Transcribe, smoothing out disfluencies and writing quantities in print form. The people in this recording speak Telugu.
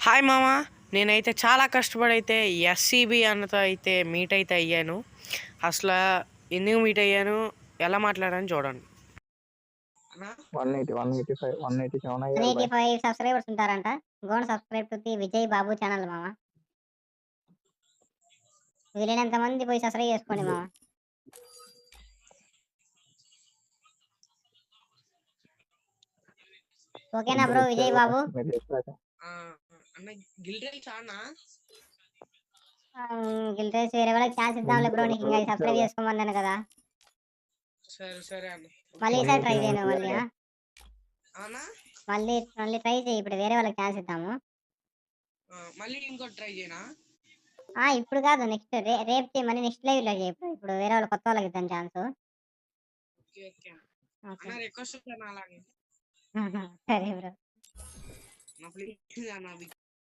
హాయ్ మామ. నేనైతే చాలా కష్టపడైతే ఎస్సీబీ అన్నతో అయితే మీట్ అయితే అయ్యాను. అసలు ఎందుకు మీట్ అయ్యాను, ఎలా మాట్లాడాను చూడండి. 180, 185, 187 అయ్యాలి బాయ్. 185 సబ్స్క్రైబర్స్ ఉంటారంట. Gone subscribe to the Vijay Babu channel మామ. వీలైనంత మంది పోయి సబ్స్క్రైబ్ చేసుకోండి మామ. ఓకేనా బ్రో విజయ్ బాబు? మీరు చెప్పాక గిల్టేసి వేరే వాళ్ళకి ఛాన్స్ ఇద్దాంలే బ్రో, నీకు ఇంకా సబ్స్క్రైబ్ చేసుకోమన్నాను కదా. సరే అన్న. మళ్ళీ ఈసారి ట్రై చేయను మళ్ళీ. అవునా? మళ్ళీ ట్రై చేయి. ఇప్పుడు వేరే వాళ్ళకి ఛాన్స్ ఇద్దాము. మళ్ళీ ఇంకోటి ట్రై చేయనా? ఇప్పుడు కాదు, నెక్స్ట్ రేపు చేయి. మళ్ళీ నెక్స్ట్ లైవ్ లో చేయి. ఇప్పుడు వేరే వాళ్ళు కొత్త వాళ్ళకి ఇద్దాం ఛాన్స్. రిక్వెస్ట్ అలాగే. సరే బ్రో.